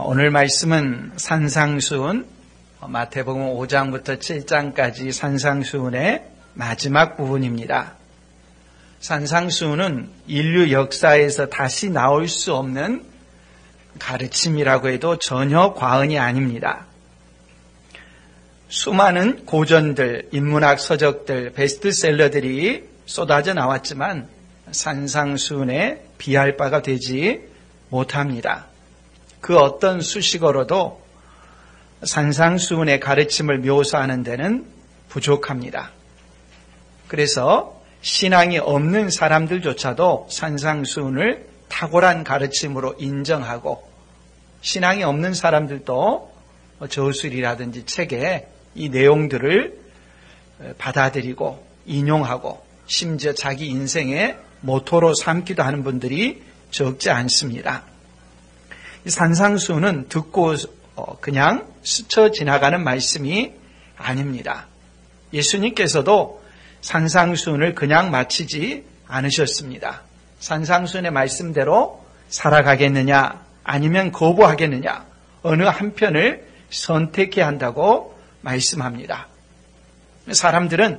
오늘 말씀은 산상수훈, 마태복음 5장부터 7장까지 산상수훈의 마지막 부분입니다. 산상수훈은 인류 역사에서 다시 나올 수 없는 가르침이라고 해도 전혀 과언이 아닙니다. 수많은 고전들, 인문학 서적들, 베스트셀러들이 쏟아져 나왔지만 산상수훈에 비할 바가 되지 못합니다. 그 어떤 수식어로도 산상수훈의 가르침을 묘사하는 데는 부족합니다. 그래서 신앙이 없는 사람들조차도 산상수훈을 탁월한 가르침으로 인정하고, 신앙이 없는 사람들도 저술이라든지 책에 이 내용들을 받아들이고 인용하고 심지어 자기 인생의 모토로 삼기도 하는 분들이 적지 않습니다. 이 산상수훈은 듣고 그냥 스쳐 지나가는 말씀이 아닙니다. 예수님께서도 산상수훈을 그냥 마치지 않으셨습니다. 산상수훈의 말씀대로 살아가겠느냐 아니면 거부하겠느냐, 어느 한편을 선택해야 한다고 말씀합니다. 사람들은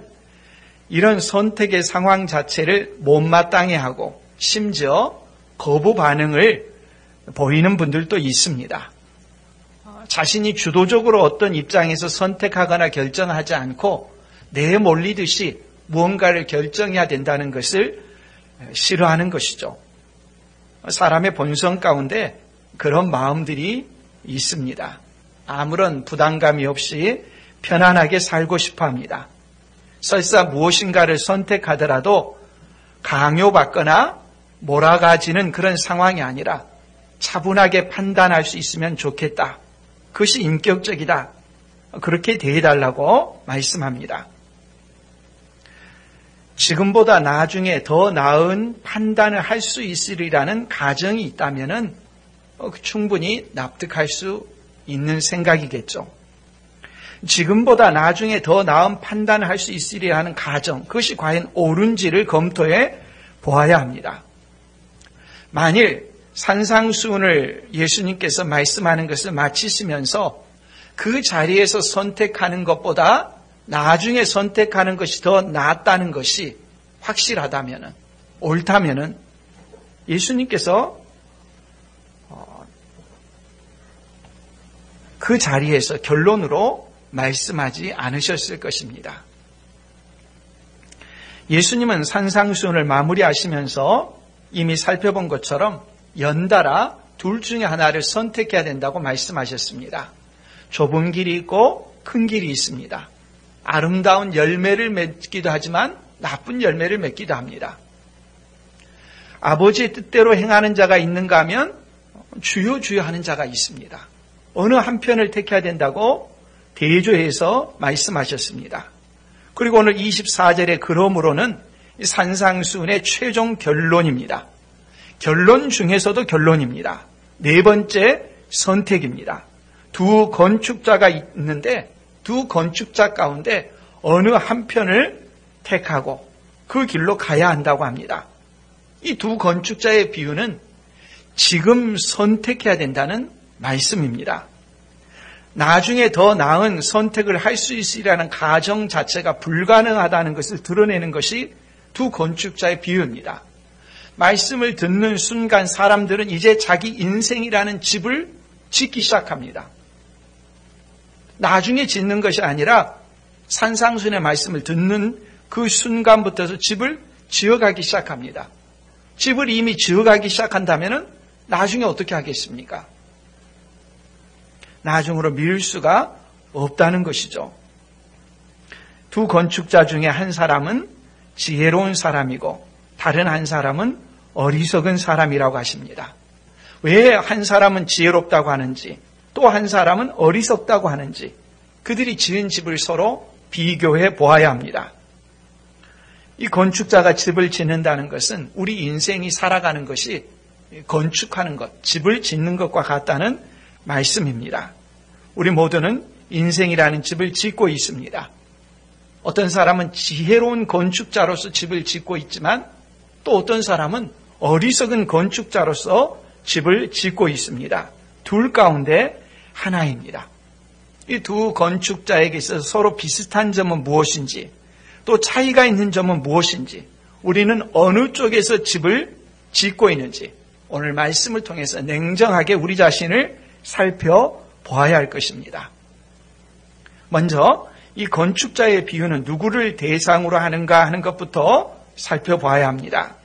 이런 선택의 상황 자체를 못마땅해하고 심지어 거부 반응을 보이는 분들도 있습니다. 자신이 주도적으로 어떤 입장에서 선택하거나 결정하지 않고 내몰리듯이 무언가를 결정해야 된다는 것을 싫어하는 것이죠. 사람의 본성 가운데 그런 마음들이 있습니다. 아무런 부담감이 없이 편안하게 살고 싶어 합니다. 설사 무엇인가를 선택하더라도 강요받거나 몰아가지는 그런 상황이 아니라 차분하게 판단할 수 있으면 좋겠다. 그것이 인격적이다. 그렇게 대해달라고 말씀합니다. 지금보다 나중에 더 나은 판단을 할 수 있으리라는 가정이 있다면 충분히 납득할 수 있는 생각이겠죠. 지금보다 나중에 더 나은 판단을 할 수 있으리라 하는 가정, 그것이 과연 옳은지를 검토해 보아야 합니다. 만일 산상수훈을 예수님께서 말씀하는 것을 마치시면서 그 자리에서 선택하는 것보다 나중에 선택하는 것이 더 낫다는 것이 확실하다면, 옳다면 예수님께서 그 자리에서 결론으로 말씀하지 않으셨을 것입니다. 예수님은 산상수훈을 마무리하시면서 이미 살펴본 것처럼 연달아 둘 중에 하나를 선택해야 된다고 말씀하셨습니다. 좁은 길이 있고 큰 길이 있습니다. 아름다운 열매를 맺기도 하지만 나쁜 열매를 맺기도 합니다. 아버지의 뜻대로 행하는 자가 있는가 하면 주여 주여 하는 자가 있습니다. 어느 한편을 택해야 된다고 대조해서 말씀하셨습니다. 그리고 오늘 24절의 그러므로는 산상수훈의 최종 결론입니다. 결론 중에서도 결론입니다. 네 번째 선택입니다. 두 건축자가 있는데 두 건축자 가운데 어느 한편을 택하고 그 길로 가야 한다고 합니다. 이 두 건축자의 비유는 지금 선택해야 된다는 말씀입니다. 나중에 더 나은 선택을 할 수 있으리라는 가정 자체가 불가능하다는 것을 드러내는 것이 두 건축자의 비유입니다. 말씀을 듣는 순간 사람들은 이제 자기 인생이라는 집을 짓기 시작합니다. 나중에 짓는 것이 아니라 산상수훈의 말씀을 듣는 그 순간부터 집을 지어가기 시작합니다. 집을 이미 지어가기 시작한다면 나중에 어떻게 하겠습니까? 나중으로 미룰 수가 없다는 것이죠. 두 건축자 중에 한 사람은 지혜로운 사람이고 다른 한 사람은 어리석은 사람이라고 하십니다. 왜 한 사람은 지혜롭다고 하는지 또 한 사람은 어리석다고 하는지 그들이 지은 집을 서로 비교해 보아야 합니다. 이 건축자가 집을 짓는다는 것은 우리 인생이 살아가는 것이 건축하는 것, 집을 짓는 것과 같다는 말씀입니다. 우리 모두는 인생이라는 집을 짓고 있습니다. 어떤 사람은 지혜로운 건축자로서 집을 짓고 있지만 또 어떤 사람은 어리석은 건축자로서 집을 짓고 있습니다. 둘 가운데 하나입니다. 이 두 건축자에게 있어서 서로 비슷한 점은 무엇인지, 또 차이가 있는 점은 무엇인지, 우리는 어느 쪽에서 집을 짓고 있는지 오늘 말씀을 통해서 냉정하게 우리 자신을 살펴보아야 할 것입니다. 먼저 이 건축자의 비유는 누구를 대상으로 하는가 하는 것부터 살펴봐야 합니다.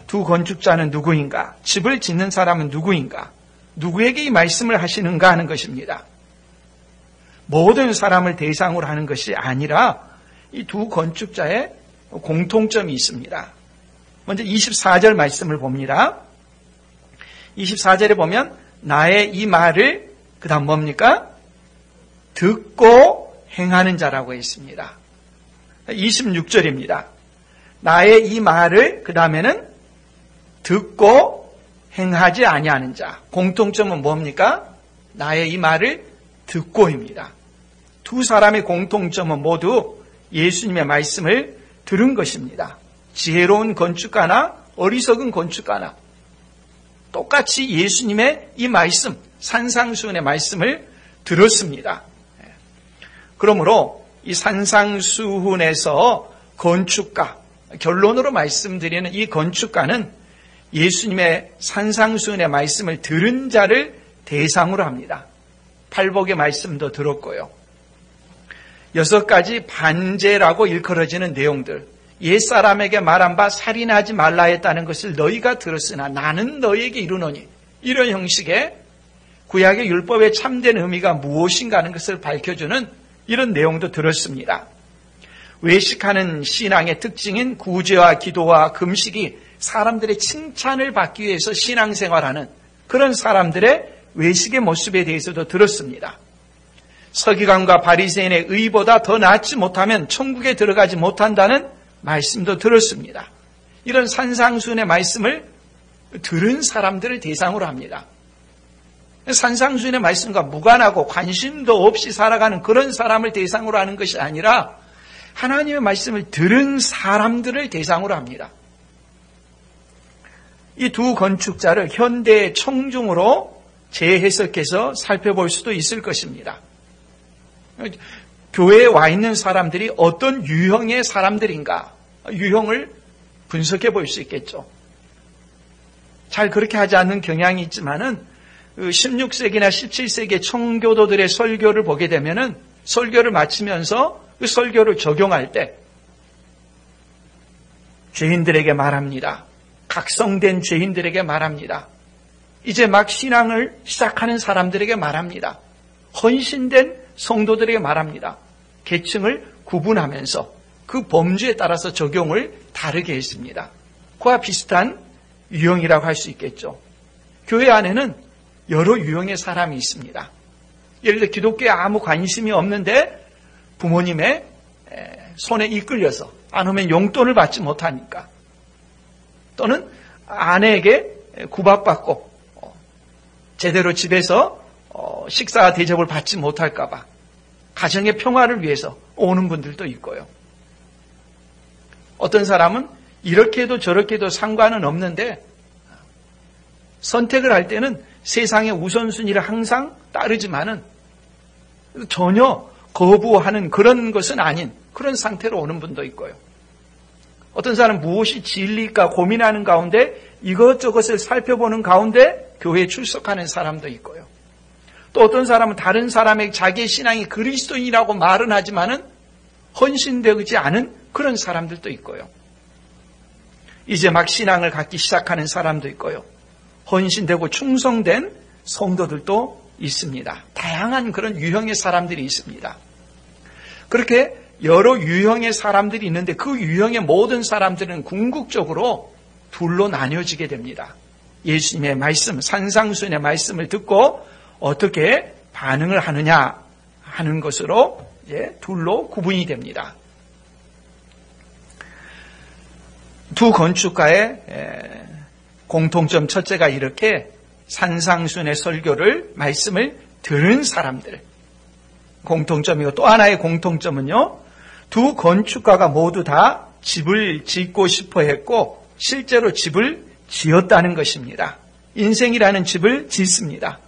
두 건축자는 누구인가? 집을 짓는 사람은 누구인가? 누구에게 이 말씀을 하시는가 하는 것입니다. 모든 사람을 대상으로 하는 것이 아니라 이 두 건축자의 공통점이 있습니다. 먼저 24절 말씀을 봅니다. 24절에 보면 나의 이 말을 그 다음 뭡니까? 듣고 행하는 자라고 했습니다. 26절입니다. 나의 이 말을 그 다음에는 듣고 행하지 아니하는 자. 공통점은 뭡니까? 나의 이 말을 듣고입니다. 두 사람의 공통점은 모두 예수님의 말씀을 들은 것입니다. 지혜로운 건축가나 어리석은 건축가나 똑같이 예수님의 이 말씀, 산상수훈의 말씀을 들었습니다. 그러므로 이 산상수훈에서 건축가, 결론으로 말씀드리는 이 건축가는 예수님의 산상수훈의 말씀을 들은 자를 대상으로 합니다. 팔복의 말씀도 들었고요. 6가지 반제라고 일컬어지는 내용들, 옛사람에게 말한 바 살인하지 말라 했다는 것을 너희가 들었으나 나는 너희에게 이르노니, 이런 형식의 구약의 율법의 참된 의미가 무엇인가 하는 것을 밝혀주는 이런 내용도 들었습니다. 외식하는 신앙의 특징인 구제와 기도와 금식이 사람들의 칭찬을 받기 위해서 신앙생활하는 그런 사람들의 외식의 모습에 대해서도 들었습니다. 서기관과 바리새인의 의보다 더 낫지 못하면 천국에 들어가지 못한다는 말씀도 들었습니다. 이런 산상수훈의 말씀을 들은 사람들을 대상으로 합니다. 산상수훈의 말씀과 무관하고 관심도 없이 살아가는 그런 사람을 대상으로 하는 것이 아니라 하나님의 말씀을 들은 사람들을 대상으로 합니다. 이 두 건축자를 현대의 청중으로 재해석해서 살펴볼 수도 있을 것입니다. 교회에 와 있는 사람들이 어떤 유형의 사람들인가, 유형을 분석해 볼 수 있겠죠. 잘 그렇게 하지 않는 경향이 있지만은 16세기나 17세기의 청교도들의 설교를 보게 되면은 설교를 마치면서 그 설교를 적용할 때 죄인들에게 말합니다. 각성된 죄인들에게 말합니다. 이제 막 신앙을 시작하는 사람들에게 말합니다. 헌신된 성도들에게 말합니다. 계층을 구분하면서 그 범주에 따라서 적용을 다르게 했습니다. 그와 비슷한 유형이라고 할 수 있겠죠. 교회 안에는 여러 유형의 사람이 있습니다. 예를 들어 기독교에 아무 관심이 없는데 부모님의 손에 이끌려서 안 오면 용돈을 받지 못하니까, 또는 아내에게 구박받고 제대로 집에서 식사 대접을 받지 못할까 봐 가정의 평화를 위해서 오는 분들도 있고요. 어떤 사람은 이렇게 해도 저렇게 해도 상관은 없는데 선택을 할 때는 세상의 우선순위를 항상 따르지만은 전혀 거부하는 그런 것은 아닌 그런 상태로 오는 분도 있고요. 어떤 사람은 무엇이 진리일까 고민하는 가운데 이것저것을 살펴보는 가운데 교회에 출석하는 사람도 있고요. 또 어떤 사람은 다른 사람에게 자기의 신앙이 그리스도인이라고 말은 하지만은 헌신되지 않은 그런 사람들도 있고요. 이제 막 신앙을 갖기 시작하는 사람도 있고요. 헌신되고 충성된 성도들도 있습니다. 다양한 그런 유형의 사람들이 있습니다. 그렇게 여러 유형의 사람들이 있는데 그 유형의 모든 사람들은 궁극적으로 둘로 나뉘어지게 됩니다. 예수님의 말씀, 산상수훈의 말씀을 듣고 어떻게 반응을 하느냐 하는 것으로 이제 둘로 구분이 됩니다. 두 건축가의 공통점 첫째가 이렇게 산상수훈의 설교를, 말씀을 들은 사람들 공통점이고, 또 하나의 공통점은요, 두 건축가가 모두 다 집을 짓고 싶어 했고 실제로 집을 지었다는 것입니다. 인생이라는 집을 짓습니다.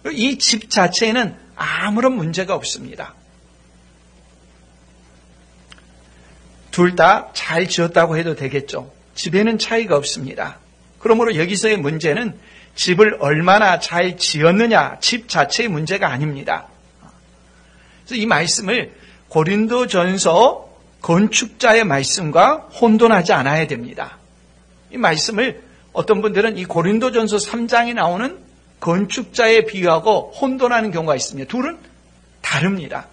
이 집 자체에는 아무런 문제가 없습니다. 둘 다 잘 지었다고 해도 되겠죠. 집에는 차이가 없습니다. 그러므로 여기서의 문제는 집을 얼마나 잘 지었느냐, 집 자체의 문제가 아닙니다. 그래서 이 말씀을 고린도전서 건축자의 말씀과 혼돈하지 않아야 됩니다. 이 말씀을 어떤 분들은 이 고린도전서 3장에 나오는 건축자에 비유하고 혼돈하는 경우가 있습니다. 둘은 다릅니다.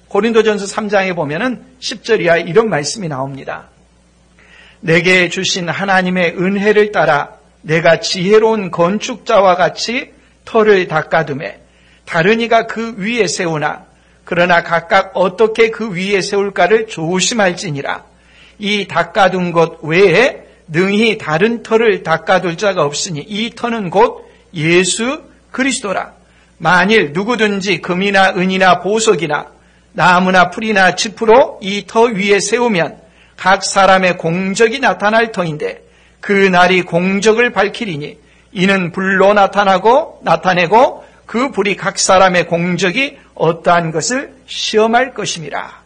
고린도전서 3장에 보면은 10절 이하에 이런 말씀이 나옵니다. 내게 주신 하나님의 은혜를 따라 내가 지혜로운 건축자와 같이 터를 닦아두매 다른 이가 그 위에 세우나 그러나 각각 어떻게 그 위에 세울까를 조심할지니라. 이 닦아둔 것 외에 능히 다른 터를 닦아둘 자가 없으니 이 터는 곧 예수 그리스도라. 만일 누구든지 금이나 은이나 보석이나 나무나 풀이나 짚으로 이 터 위에 세우면 각 사람의 공적이 나타날 터인데 그 날이 공적을 밝히리니 이는 불로 나타내고 그 불이 각 사람의 공적이 어떠한 것을 시험할 것임이라.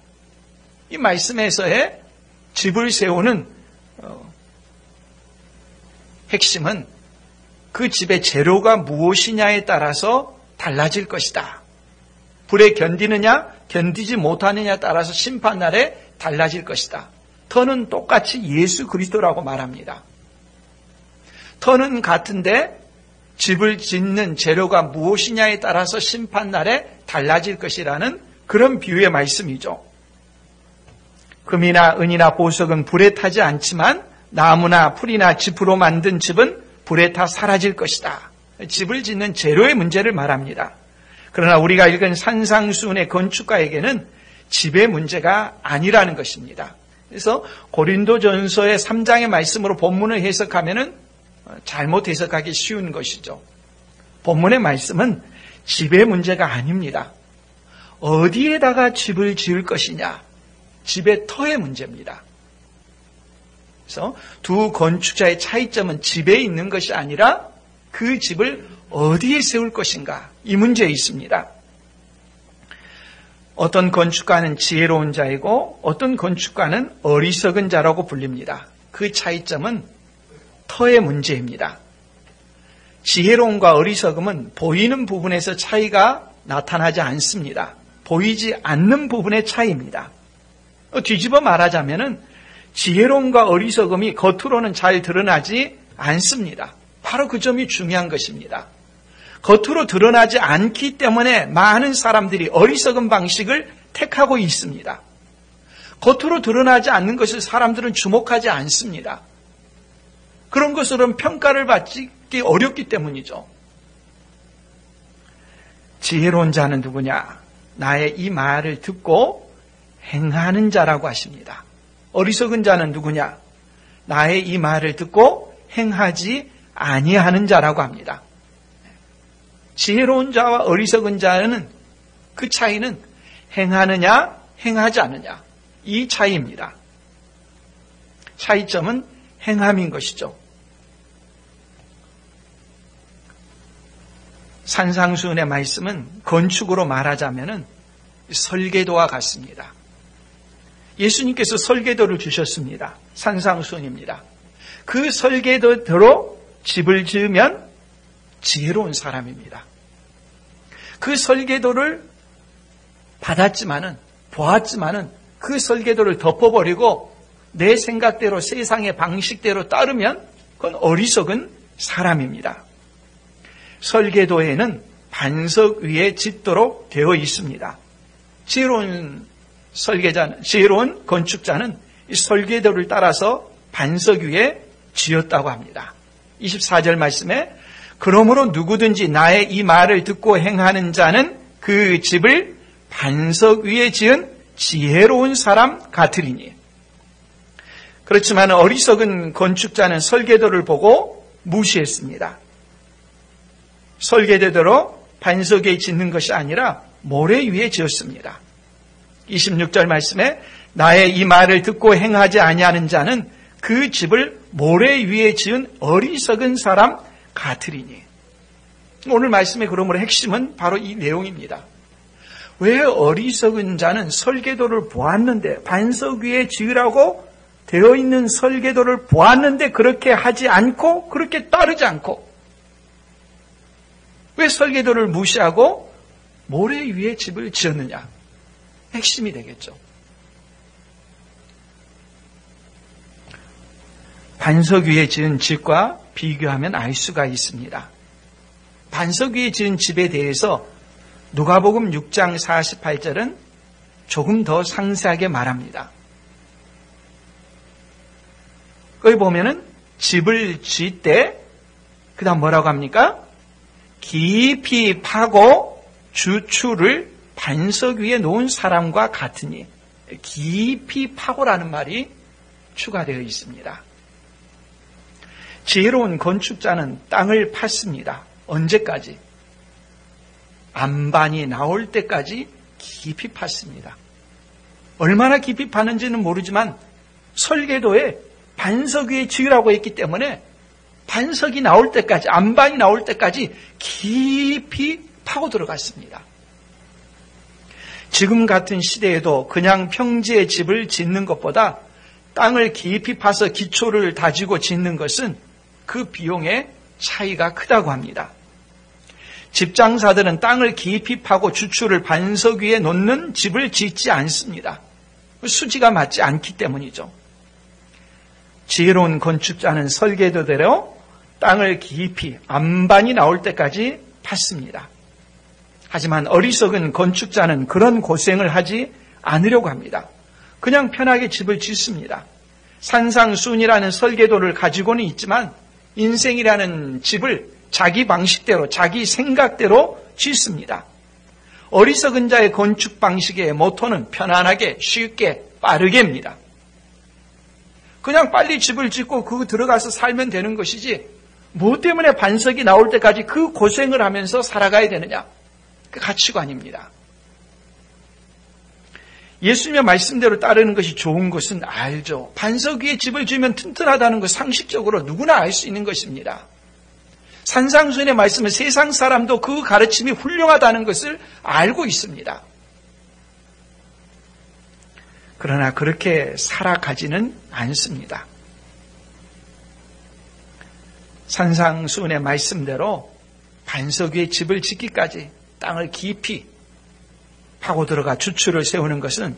이 말씀에서의 집을 세우는 핵심은 그 집의 재료가 무엇이냐에 따라서 달라질 것이다. 불에 견디느냐 견디지 못하느냐에 따라서 심판날에 달라질 것이다. 터는 똑같이 예수 그리스도라고 말합니다. 터는 같은데 집을 짓는 재료가 무엇이냐에 따라서 심판날에 달라질 것이라는 그런 비유의 말씀이죠. 금이나 은이나 보석은 불에 타지 않지만 나무나 풀이나 짚으로 만든 집은 불에 타 사라질 것이다. 집을 짓는 재료의 문제를 말합니다. 그러나 우리가 읽은 산상수훈의 건축가에게는 집의 문제가 아니라는 것입니다. 그래서 고린도전서의 3장의 말씀으로 본문을 해석하면은 잘못 해석하기 쉬운 것이죠. 본문의 말씀은 집의 문제가 아닙니다. 어디에다가 집을 지을 것이냐, 집의 터의 문제입니다. 그래서 두 건축자의 차이점은 집에 있는 것이 아니라 그 집을 어디에 세울 것인가, 이 문제에 있습니다. 어떤 건축가는 지혜로운 자이고 어떤 건축가는 어리석은 자라고 불립니다. 그 차이점은 터의 문제입니다. 지혜로움과 어리석음은 보이는 부분에서 차이가 나타나지 않습니다. 보이지 않는 부분의 차이입니다. 뒤집어 말하자면은 지혜로움과 어리석음이 겉으로는 잘 드러나지 않습니다. 바로 그 점이 중요한 것입니다. 겉으로 드러나지 않기 때문에 많은 사람들이 어리석은 방식을 택하고 있습니다. 겉으로 드러나지 않는 것을 사람들은 주목하지 않습니다. 그런 것으로는 평가를 받기 어렵기 때문이죠. 지혜로운 자는 누구냐? 나의 이 말을 듣고 행하는 자라고 하십니다. 어리석은 자는 누구냐? 나의 이 말을 듣고 행하지 아니하는 자라고 합니다. 지혜로운 자와 어리석은 자는 그 차이는 행하느냐, 행하지 않느냐, 이 차이입니다. 차이점은 행함인 것이죠. 산상수훈의 말씀은 건축으로 말하자면 설계도와 같습니다. 예수님께서 설계도를 주셨습니다. 산상수훈입니다. 그 설계도대로 집을 지으면 지혜로운 사람입니다. 그 설계도를 받았지만은, 보았지만은 그 설계도를 덮어버리고 내 생각대로 세상의 방식대로 따르면 그건 어리석은 사람입니다. 설계도에는 반석 위에 짓도록 되어 있습니다. 지혜로운 건축자는 이 설계도를 따라서 반석 위에 지었다고 합니다. 24절 말씀에 그러므로 누구든지 나의 이 말을 듣고 행하는 자는 그 집을 반석 위에 지은 지혜로운 사람 같으리니. 그렇지만 어리석은 건축자는 설계도를 보고 무시했습니다. 설계도대로 반석 위에 짓는 것이 아니라 모래 위에 지었습니다. 26절 말씀에 나의 이 말을 듣고 행하지 아니하는 자는 그 집을 모래 위에 지은 어리석은 사람 같으리니. 오늘 말씀의 그러므로 핵심은 바로 이 내용입니다. 왜 어리석은 자는 설계도를 보았는데, 반석 위에 지으라고 되어 있는 설계도를 보았는데 그렇게 하지 않고, 그렇게 따르지 않고, 왜 설계도를 무시하고 모래 위에 집을 지었느냐? 핵심이 되겠죠. 반석 위에 지은 집과 비교하면 알 수가 있습니다. 반석 위에 지은 집에 대해서 누가복음 6장 48절은 조금 더 상세하게 말합니다. 거기 보면은 집을 지을 때 그 다음 뭐라고 합니까? 깊이 파고 주추를 반석 위에 놓은 사람과 같으니, 깊이 파고라는 말이 추가되어 있습니다. 지혜로운 건축자는 땅을 팠습니다. 언제까지? 안반이 나올 때까지 깊이 팠습니다. 얼마나 깊이 파는지는 모르지만 설계도에 반석 위에 지으라고 했기 때문에 반석이 나올 때까지, 안반이 나올 때까지 깊이 파고 들어갔습니다. 지금 같은 시대에도 그냥 평지에 집을 짓는 것보다 땅을 깊이 파서 기초를 다지고 짓는 것은 그 비용의 차이가 크다고 합니다. 집장사들은 땅을 깊이 파고 주추를 반석 위에 놓는 집을 짓지 않습니다. 수지가 맞지 않기 때문이죠. 지혜로운 건축자는 설계도대로 땅을 깊이 안반이 나올 때까지 팠습니다. 하지만 어리석은 건축자는 그런 고생을 하지 않으려고 합니다. 그냥 편하게 집을 짓습니다. 산상수훈이라는 설계도를 가지고는 있지만 인생이라는 집을 자기 방식대로, 자기 생각대로 짓습니다. 어리석은 자의 건축 방식의 모토는 편안하게, 쉽게, 빠르게입니다. 그냥 빨리 집을 짓고 그거 들어가서 살면 되는 것이지, 뭐 때문에 반석이 나올 때까지 그 고생을 하면서 살아가야 되느냐? 그 가치관입니다. 예수님의 말씀대로 따르는 것이 좋은 것은 알죠. 반석 위에 집을 지으면 튼튼하다는 것 상식적으로 누구나 알 수 있는 것입니다. 산상수훈의 말씀은 세상 사람도 그 가르침이 훌륭하다는 것을 알고 있습니다. 그러나 그렇게 살아가지는 않습니다. 산상수훈의 말씀대로 반석 위에 집을 짓기까지 땅을 깊이 파고 들어가 주추를 세우는 것은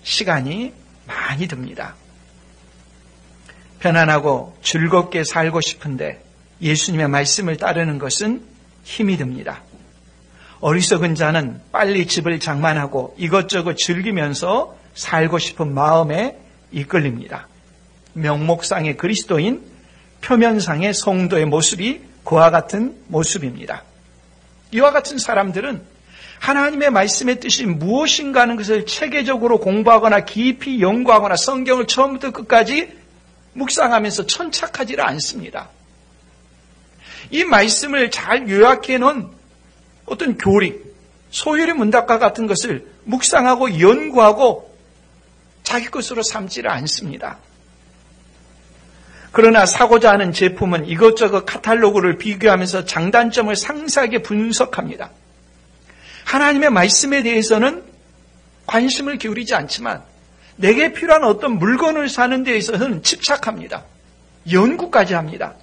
시간이 많이 듭니다. 편안하고 즐겁게 살고 싶은데 예수님의 말씀을 따르는 것은 힘이 듭니다. 어리석은 자는 빨리 집을 장만하고 이것저것 즐기면서 살고 싶은 마음에 이끌립니다. 명목상의 그리스도인, 표면상의 성도의 모습이 그와 같은 모습입니다. 이와 같은 사람들은 하나님의 말씀의 뜻이 무엇인가 하는 것을 체계적으로 공부하거나 깊이 연구하거나 성경을 처음부터 끝까지 묵상하면서 천착하지를 않습니다. 이 말씀을 잘 요약해 놓은 어떤 교리, 소율의 문답과 같은 것을 묵상하고 연구하고 자기 것으로 삼지를 않습니다. 그러나 사고자 하는 제품은 이것저것 카탈로그를 비교하면서 장단점을 상세하게 분석합니다. 하나님의 말씀에 대해서는 관심을 기울이지 않지만 내게 필요한 어떤 물건을 사는 데 있어서는 집착합니다. 연구까지 합니다.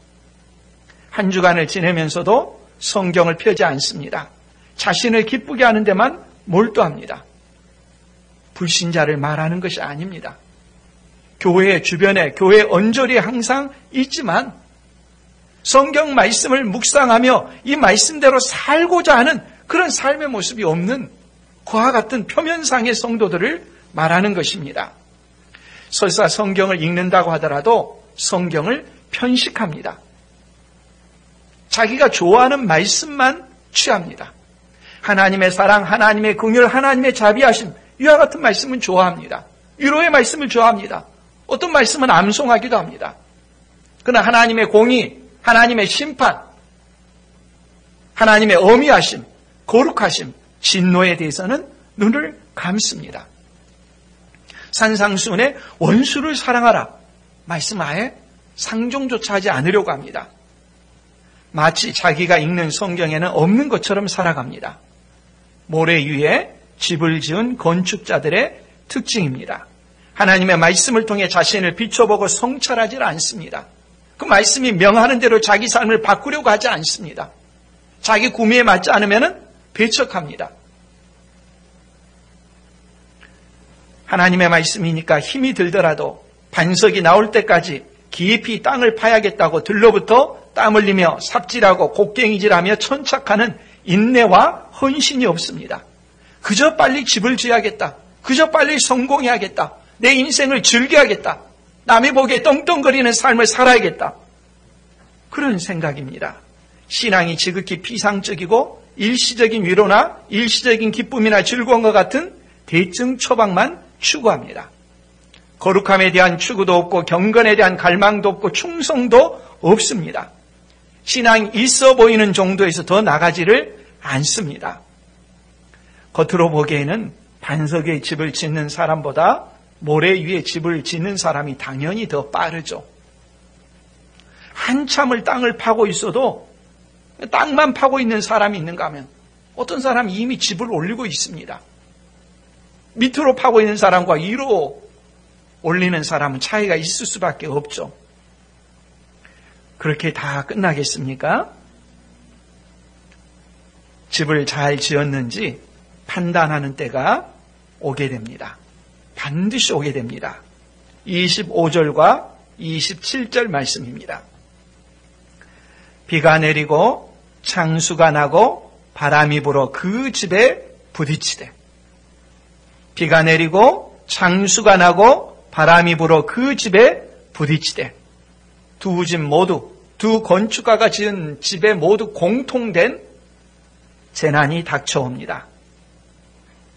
한 주간을 지내면서도 성경을 펴지 않습니다. 자신을 기쁘게 하는 데만 몰두합니다. 불신자를 말하는 것이 아닙니다. 교회 주변에, 교회 언저리에 항상 있지만 성경 말씀을 묵상하며 이 말씀대로 살고자 하는 그런 삶의 모습이 없는 그와 같은 표면상의 성도들을 말하는 것입니다. 설사 성경을 읽는다고 하더라도 성경을 편식합니다. 자기가 좋아하는 말씀만 취합니다. 하나님의 사랑, 하나님의 긍휼, 하나님의 자비하심, 이와 같은 말씀은 좋아합니다. 위로의 말씀을 좋아합니다. 어떤 말씀은 암송하기도 합니다. 그러나 하나님의 공의, 하나님의 심판, 하나님의 엄위하심, 거룩하심, 진노에 대해서는 눈을 감습니다. 산상수훈의 원수를 사랑하라 말씀 아예 상종조차 하지 않으려고 합니다. 마치 자기가 읽는 성경에는 없는 것처럼 살아갑니다. 모래 위에 집을 지은 건축자들의 특징입니다. 하나님의 말씀을 통해 자신을 비춰보고 성찰하지 않습니다. 그 말씀이 명하는 대로 자기 삶을 바꾸려고 하지 않습니다. 자기 구미에 맞지 않으면 배척합니다. 하나님의 말씀이니까 힘이 들더라도 반석이 나올 때까지 깊이 땅을 파야겠다고 들로부터 땀 흘리며 삽질하고 곡괭이질하며 천착하는 인내와 헌신이 없습니다. 그저 빨리 집을 지어야겠다. 그저 빨리 성공해야겠다. 내 인생을 즐겨야겠다. 남이 보기에 떵떵거리는 삶을 살아야겠다. 그런 생각입니다. 신앙이 지극히 피상적이고 일시적인 위로나 일시적인 기쁨이나 즐거움과 같은 대증 처방만 추구합니다. 거룩함에 대한 추구도 없고 경건에 대한 갈망도 없고 충성도 없습니다. 신앙이 있어 보이는 정도에서 더 나가지를 않습니다. 겉으로 보기에는 반석 위에 집을 짓는 사람보다 모래 위에 집을 짓는 사람이 당연히 더 빠르죠. 한참을 땅을 파고 있어도 땅만 파고 있는 사람이 있는가 하면 어떤 사람이 이미 집을 올리고 있습니다. 밑으로 파고 있는 사람과 위로 올리는 사람은 차이가 있을 수밖에 없죠. 그렇게 다 끝나겠습니까? 집을 잘 지었는지 판단하는 때가 오게 됩니다. 반드시 오게 됩니다. 25절과 27절 말씀입니다. 비가 내리고 창수가 나고 바람이 불어 그 집에 부딪히되. 비가 내리고 창수가 나고 바람이 불어 그 집에 부딪히되. 두 집 모두, 두 건축가가 지은 집에 모두 공통된 재난이 닥쳐옵니다.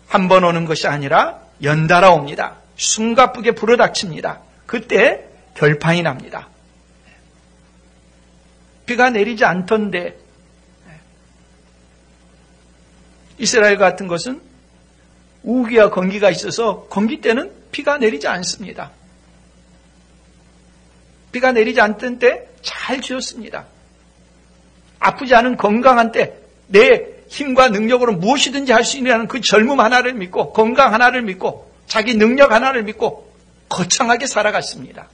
한 번 오는 것이 아니라 연달아 옵니다. 숨가쁘게 불어닥칩니다. 그때 결판이 납니다. 비가 내리지 않던데 이스라엘 같은 것은 우기와 건기가 있어서 건기 때는 비가 내리지 않습니다. 비가 내리지 않던 때 잘 지었습니다. 아프지 않은 건강한 때 내 힘과 능력으로 무엇이든지 할 수 있는 그 젊음 하나를 믿고 건강 하나를 믿고 자기 능력 하나를 믿고 거창하게 살아갔습니다.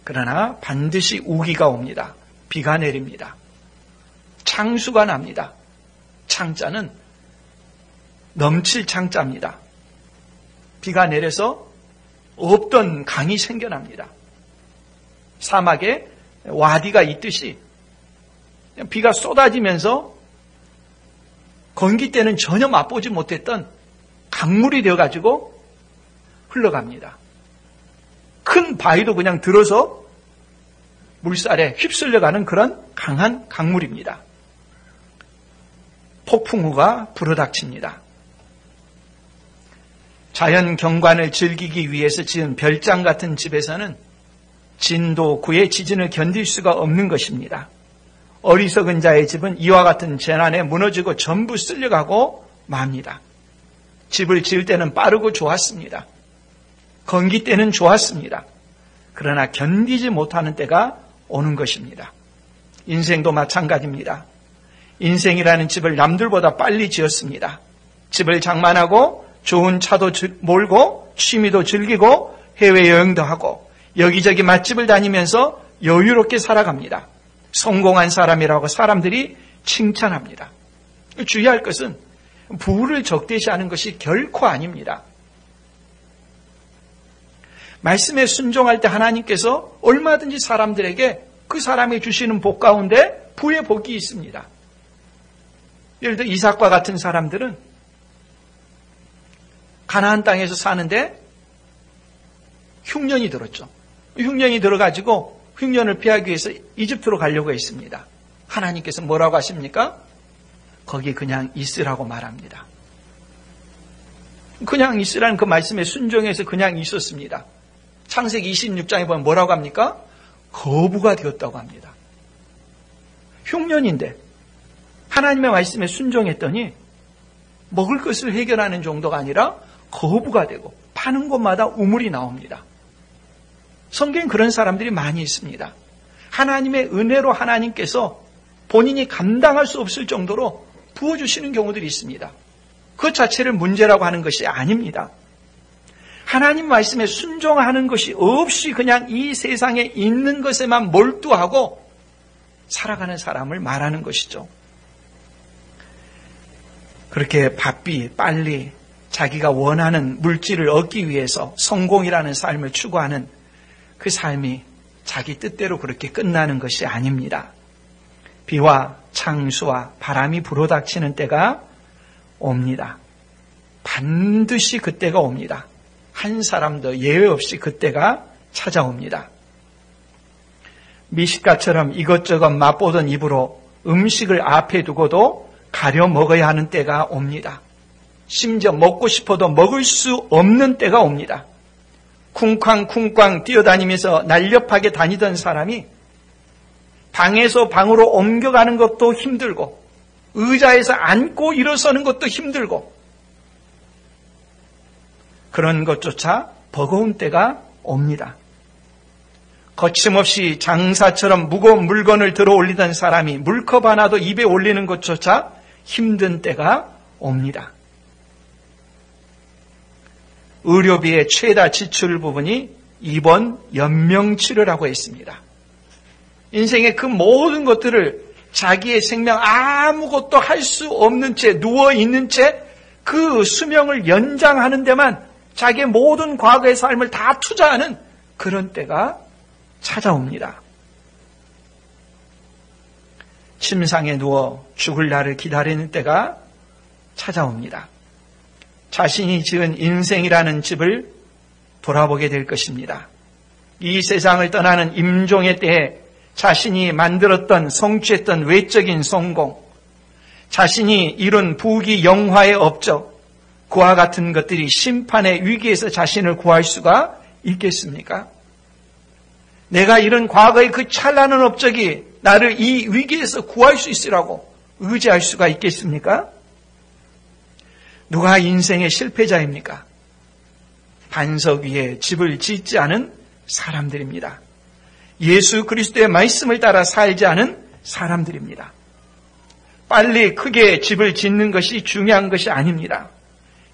그러나 반드시 우기가 옵니다. 비가 내립니다. 창수가 납니다. 창자는 넘칠 창자입니다. 비가 내려서 없던 강이 생겨납니다. 사막에 와디가 있듯이 비가 쏟아지면서 건기 때는 전혀 맛보지 못했던 강물이 되어가지고 흘러갑니다. 큰 바위도 그냥 들어서 물살에 휩쓸려가는 그런 강한 강물입니다. 폭풍우가 불어닥칩니다. 자연 경관을 즐기기 위해서 지은 별장 같은 집에서는 진도 9의 지진을 견딜 수가 없는 것입니다. 어리석은 자의 집은 이와 같은 재난에 무너지고 전부 쓸려가고 맙니다. 집을 지을 때는 빠르고 좋았습니다. 건기 때는 좋았습니다. 그러나 견디지 못하는 때가 오는 것입니다. 인생도 마찬가지입니다. 인생이라는 집을 남들보다 빨리 지었습니다. 집을 장만하고 좋은 차도 몰고 취미도 즐기고 해외여행도 하고 여기저기 맛집을 다니면서 여유롭게 살아갑니다. 성공한 사람이라고 사람들이 칭찬합니다. 주의할 것은 부를 적대시하는 것이 결코 아닙니다. 말씀에 순종할 때 하나님께서 얼마든지 사람들에게 그 사람이 주시는 복 가운데 부의 복이 있습니다. 예를 들어 이삭과 같은 사람들은 가나안 땅에서 사는데 흉년이 들었죠. 흉년이 들어가지고 흉년을 피하기 위해서 이집트로 가려고 했습니다. 하나님께서 뭐라고 하십니까? 거기 그냥 있으라고 말합니다. 그냥 있으라는 그 말씀에 순종해서 그냥 있었습니다. 창세기 26장에 보면 뭐라고 합니까? 거부가 되었다고 합니다. 흉년인데 하나님의 말씀에 순종했더니 먹을 것을 해결하는 정도가 아니라 거부가 되고 파는 곳마다 우물이 나옵니다. 성경에 그런 사람들이 많이 있습니다. 하나님의 은혜로 하나님께서 본인이 감당할 수 없을 정도로 부어주시는 경우들이 있습니다. 그 자체를 문제라고 하는 것이 아닙니다. 하나님 말씀에 순종하는 것이 없이 그냥 이 세상에 있는 것에만 몰두하고 살아가는 사람을 말하는 것이죠. 그렇게 바삐 빨리 자기가 원하는 물질을 얻기 위해서 성공이라는 삶을 추구하는 그 삶이 자기 뜻대로 그렇게 끝나는 것이 아닙니다. 비와 창수와 바람이 불어닥치는 때가 옵니다. 반드시 그때가 옵니다. 한 사람도 예외 없이 그때가 찾아옵니다. 미식가처럼 이것저것 맛보던 입으로 음식을 앞에 두고도 가려 먹어야 하는 때가 옵니다. 심지어 먹고 싶어도 먹을 수 없는 때가 옵니다. 쿵쾅쿵쾅 뛰어다니면서 날렵하게 다니던 사람이 방에서 방으로 옮겨가는 것도 힘들고 의자에서 앉고 일어서는 것도 힘들고 그런 것조차 버거운 때가 옵니다. 거침없이 장사처럼 무거운 물건을 들어 올리던 사람이 물컵 하나도 입에 올리는 것조차 힘든 때가 옵니다. 의료비의 최다 지출 부분이 입원 연명치료라고 했습니다. 인생의 그 모든 것들을 자기의 생명 아무것도 할 수 없는 채 누워있는 채 그 수명을 연장하는 데만 자기의 모든 과거의 삶을 다 투자하는 그런 때가 찾아옵니다. 침상에 누워 죽을 날을 기다리는 때가 찾아옵니다. 자신이 지은 인생이라는 집을 돌아보게 될 것입니다. 이 세상을 떠나는 임종의 때에 자신이 만들었던 성취했던 외적인 성공, 자신이 이룬 부귀 영화의 업적, 그와 같은 것들이 심판의 위기에서 자신을 구할 수가 있겠습니까? 내가 이룬 과거의 그 찬란한 업적이 나를 이 위기에서 구할 수 있으라고 의지할 수가 있겠습니까? 누가 인생의 실패자입니까? 반석 위에 집을 짓지 않은 사람들입니다. 예수 그리스도의 말씀을 따라 살지 않은 사람들입니다. 빨리 크게 집을 짓는 것이 중요한 것이 아닙니다.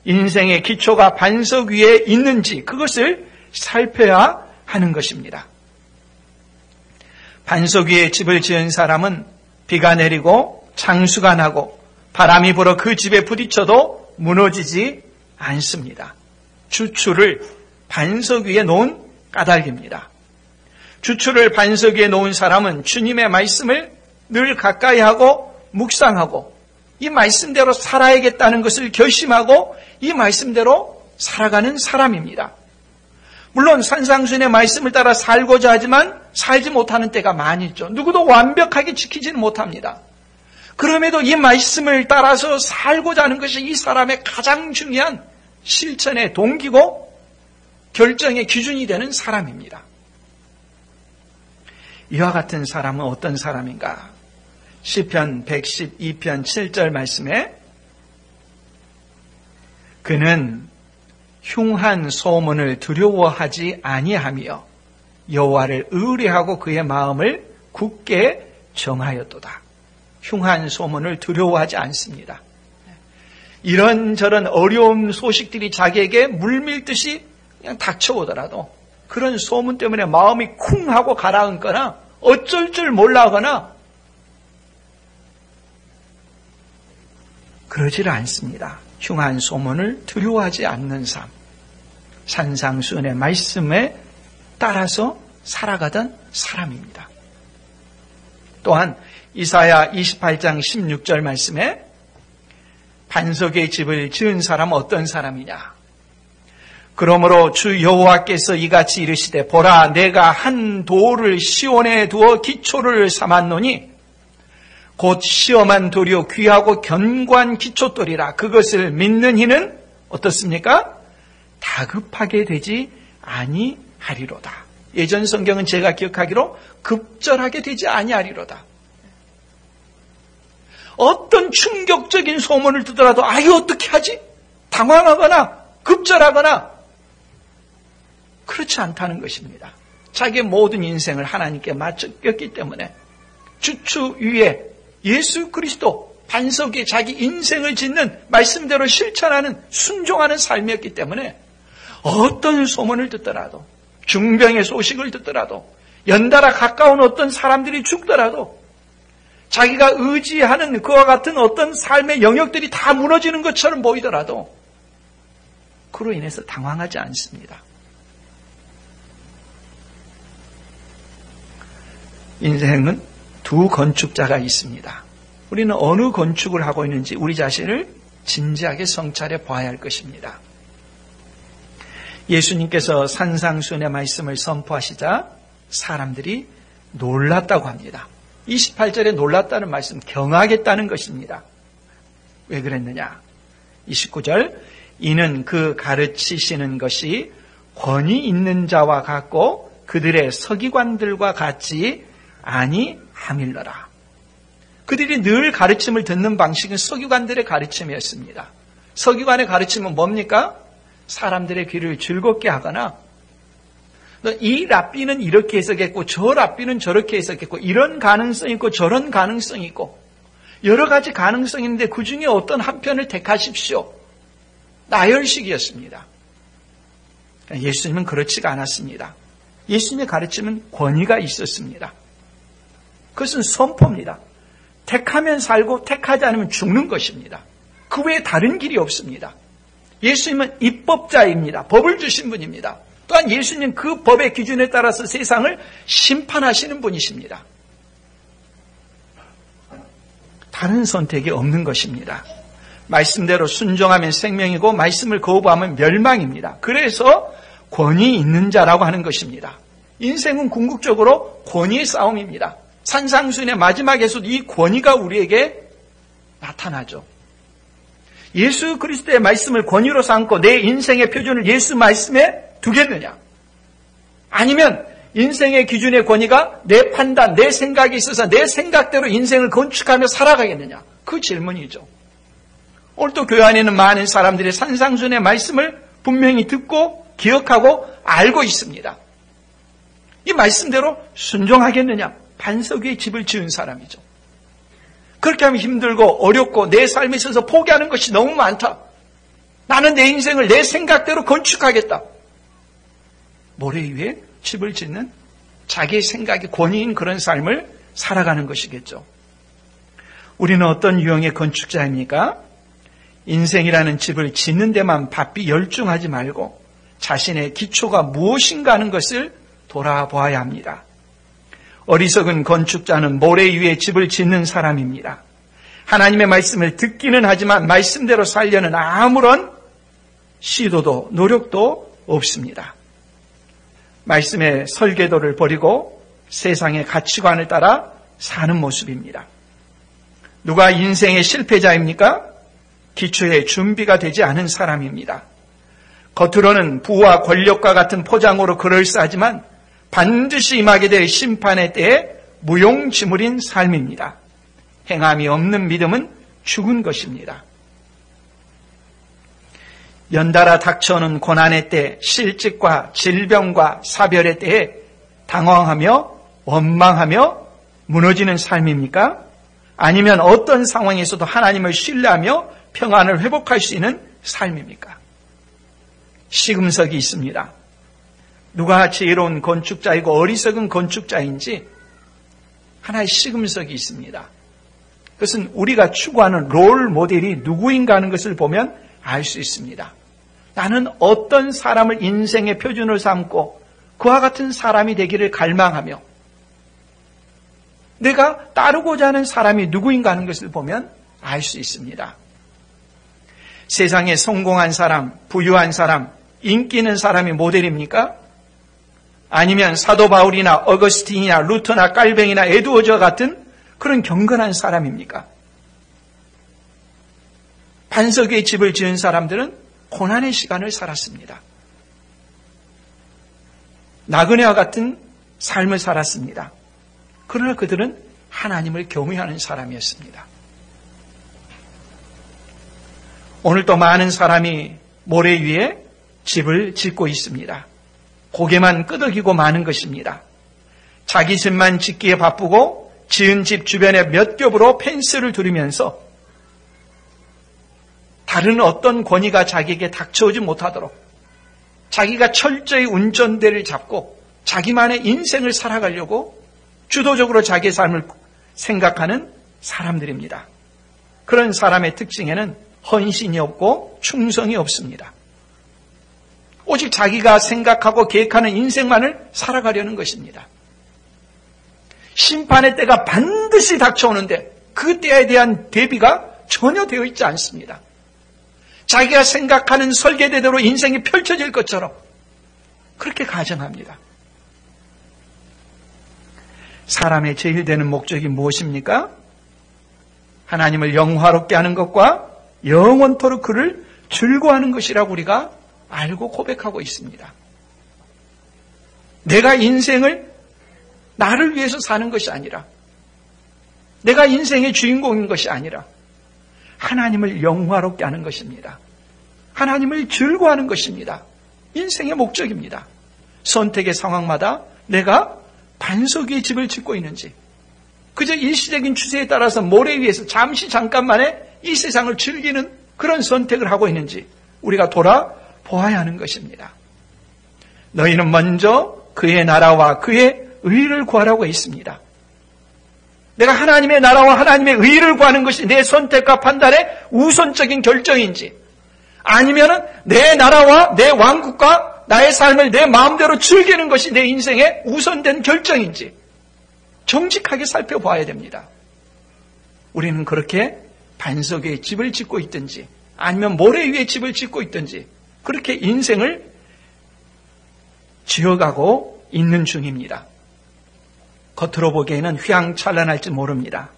인생의 기초가 반석 위에 있는지 그것을 살펴야 하는 것입니다. 반석 위에 집을 지은 사람은 비가 내리고 창수가 나고 바람이 불어 그 집에 부딪혀도 무너지지 않습니다. 주추를 반석 위에 놓은 까닭입니다. 주추를 반석 위에 놓은 사람은 주님의 말씀을 늘 가까이 하고 묵상하고 이 말씀대로 살아야겠다는 것을 결심하고 이 말씀대로 살아가는 사람입니다. 물론 산상수훈의 말씀을 따라 살고자 하지만 살지 못하는 때가 많이 있죠. 누구도 완벽하게 지키지는 못합니다. 그럼에도 이 말씀을 따라서 살고자 하는 것이 이 사람의 가장 중요한 실천의 동기고 결정의 기준이 되는 사람입니다. 이와 같은 사람은 어떤 사람인가? 시편 112편 7절 말씀에 그는 흉한 소문을 두려워하지 아니하며 여호와를 의뢰하고 그의 마음을 굳게 정하였도다. 흉한 소문을 두려워하지 않습니다. 이런저런 어려운 소식들이 자기에게 물밀듯이 그냥 닥쳐오더라도 그런 소문 때문에 마음이 쿵 하고 가라앉거나 어쩔 줄 몰라 하거나 그러지를 않습니다. 흉한 소문을 두려워하지 않는 삶, 산상수훈의 말씀에 따라서 살아가던 사람입니다. 또한 이사야 28장 16절 말씀에 반석의 집을 지은 사람은 어떤 사람이냐? 그러므로 주 여호와께서 이같이 이르시되 보라 내가 한 돌을 시온에 두어 기초를 삼았노니 곧 시험한 돌이요 귀하고 견고한 기초돌이라 그것을 믿는 이는 어떻습니까? 다급하게 되지 아니하리로다. 예전 성경은 제가 기억하기로 급절하게 되지 아니하리로다. 어떤 충격적인 소문을 듣더라도 아유 어떻게 하지? 당황하거나 급절하거나 그렇지 않다는 것입니다. 자기의 모든 인생을 하나님께 맡겼기 때문에 주추 위에 예수 그리스도 반석 위에 자기 인생을 짓는 말씀대로 실천하는 순종하는 삶이었기 때문에 어떤 소문을 듣더라도 중병의 소식을 듣더라도 연달아 가까운 어떤 사람들이 죽더라도 자기가 의지하는 그와 같은 어떤 삶의 영역들이 다 무너지는 것처럼 보이더라도 그로 인해서 당황하지 않습니다. 인생은 두 건축자가 있습니다. 우리는 어느 건축을 하고 있는지 우리 자신을 진지하게 성찰해 봐야 할 것입니다. 예수님께서 산상수훈의 말씀을 선포하시자 사람들이 놀랐다고 합니다. 28절에 놀랐다는 말씀, 경악했다는 것입니다. 왜 그랬느냐? 29절, 이는 그 가르치시는 것이 권위 있는 자와 같고 그들의 서기관들과 같지 아니함일러라. 그들이 늘 가르침을 듣는 방식은 서기관들의 가르침이었습니다. 서기관의 가르침은 뭡니까? 사람들의 귀를 즐겁게 하거나 이 랍비는 이렇게 해석했고 저 랍비는 저렇게 해석했고 이런 가능성이 있고 저런 가능성이 있고 여러 가지 가능성이 있는데 그 중에 어떤 한 편을 택하십시오. 나열식이었습니다. 예수님은 그렇지가 않았습니다. 예수님의 가르침은 권위가 있었습니다. 그것은 선포입니다. 택하면 살고 택하지 않으면 죽는 것입니다. 그 외에 다른 길이 없습니다. 예수님은 입법자입니다. 법을 주신 분입니다. 또한 예수님은 그 법의 기준에 따라서 세상을 심판하시는 분이십니다. 다른 선택이 없는 것입니다. 말씀대로 순종하면 생명이고 말씀을 거부하면 멸망입니다. 그래서 권위 있는 자라고 하는 것입니다. 인생은 궁극적으로 권위의 싸움입니다. 산상수훈의 마지막에서도 이 권위가 우리에게 나타나죠. 예수 그리스도의 말씀을 권위로 삼고 내 인생의 표준을 예수 말씀에 두겠느냐? 아니면 인생의 기준의 권위가 내 판단, 내 생각에 있어서 내 생각대로 인생을 건축하며 살아가겠느냐? 그 질문이죠. 오늘도 교회 안에 있는 많은 사람들이 산상수훈의 말씀을 분명히 듣고 기억하고 알고 있습니다. 이 말씀대로 순종하겠느냐? 반석 위에 집을 지은 사람이죠. 그렇게 하면 힘들고 어렵고 내 삶에 있어서 포기하는 것이 너무 많다. 나는 내 인생을 내 생각대로 건축하겠다. 모래 위에 집을 짓는 자기의 생각이 권위인 그런 삶을 살아가는 것이겠죠. 우리는 어떤 유형의 건축자입니까? 인생이라는 집을 짓는 데만 바삐 열중하지 말고 자신의 기초가 무엇인가 하는 것을 돌아보아야 합니다. 어리석은 건축자는 모래 위에 집을 짓는 사람입니다. 하나님의 말씀을 듣기는 하지만 말씀대로 살려는 아무런 시도도 노력도 없습니다. 말씀의 설계도를 버리고 세상의 가치관을 따라 사는 모습입니다. 누가 인생의 실패자입니까? 기초에 준비가 되지 않은 사람입니다. 겉으로는 부와 권력과 같은 포장으로 그럴싸하지만 반드시 임하게 될 심판의 때에 무용지물인 삶입니다. 행함이 없는 믿음은 죽은 것입니다. 연달아 닥쳐오는 고난의 때, 실직과 질병과 사별의 때에 당황하며 원망하며 무너지는 삶입니까? 아니면 어떤 상황에서도 하나님을 신뢰하며 평안을 회복할 수 있는 삶입니까? 시금석이 있습니다. 누가 지혜로운 건축자이고 어리석은 건축자인지 하나의 시금석이 있습니다. 그것은 우리가 추구하는 롤 모델이 누구인가 하는 것을 보면 알 수 있습니다. 나는 어떤 사람을 인생의 표준으로 삼고 그와 같은 사람이 되기를 갈망하며 내가 따르고자 하는 사람이 누구인가 하는 것을 보면 알 수 있습니다. 세상에 성공한 사람, 부유한 사람, 인기 있는 사람이 모델입니까? 아니면 사도 바울이나 어거스틴이나 루터나 깔뱅이나 에드워즈 같은 그런 경건한 사람입니까? 반석 위에 집을 지은 사람들은 고난의 시간을 살았습니다. 나그네와 같은 삶을 살았습니다. 그러나 그들은 하나님을 경외하는 사람이었습니다. 오늘도 많은 사람이 모래 위에 집을 짓고 있습니다. 고개만 끄덕이고 마는 것입니다. 자기 집만 짓기에 바쁘고 지은 집 주변에 몇 겹으로 펜스를 두르면서 다른 어떤 권위가 자기에게 닥쳐오지 못하도록 자기가 철저히 운전대를 잡고 자기만의 인생을 살아가려고 주도적으로 자기의 삶을 생각하는 사람들입니다. 그런 사람의 특징에는 헌신이 없고 충성이 없습니다. 오직 자기가 생각하고 계획하는 인생만을 살아가려는 것입니다. 심판의 때가 반드시 닥쳐오는데 그 때에 대한 대비가 전혀 되어 있지 않습니다. 자기가 생각하는 설계대로 인생이 펼쳐질 것처럼 그렇게 가정합니다. 사람의 제일 되는 목적이 무엇입니까? 하나님을 영화롭게 하는 것과 영원토록 그를 즐거워하는 것이라고 우리가 알고 고백하고 있습니다. 내가 인생을 나를 위해서 사는 것이 아니라, 내가 인생의 주인공인 것이 아니라 하나님을 영화롭게 하는 것입니다. 하나님을 즐거워하는 것입니다. 인생의 목적입니다. 선택의 상황마다 내가 반석 위에 집을 짓고 있는지, 그저 일시적인 추세에 따라서 모래 위에서 잠깐만에 이 세상을 즐기는 그런 선택을 하고 있는지 우리가 돌아보아야 하는 것입니다. 너희는 먼저 그의 나라와 그의 의를 구하라고 했습니다. 내가 하나님의 나라와 하나님의 의를 구하는 것이 내 선택과 판단의 우선적인 결정인지, 아니면 내 나라와 내 왕국과 나의 삶을 내 마음대로 즐기는 것이 내 인생의 우선된 결정인지 정직하게 살펴봐야 됩니다. 우리는 그렇게 반석 위에 집을 짓고 있든지 아니면 모래 위에 집을 짓고 있든지 그렇게 인생을 지어가고 있는 중입니다. 겉으로 보기에는 휘황찬란할지 모릅니다.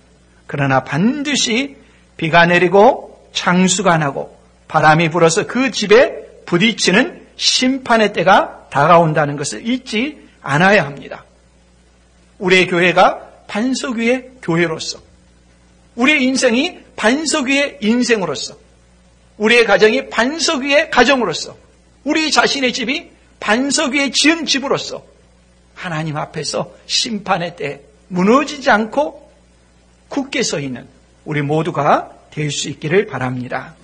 그러나 반드시 비가 내리고 창수가 나고 바람이 불어서 그 집에 부딪히는 심판의 때가 다가온다는 것을 잊지 않아야 합니다. 우리의 교회가 반석 위의 교회로서, 우리의 인생이 반석 위의 인생으로서, 우리의 가정이 반석 위의 가정으로서, 우리 자신의 집이 반석 위에 지은 집으로서 하나님 앞에서 심판의 때 무너지지 않고 굳게 서 있는 우리 모두가 될 수 있기를 바랍니다.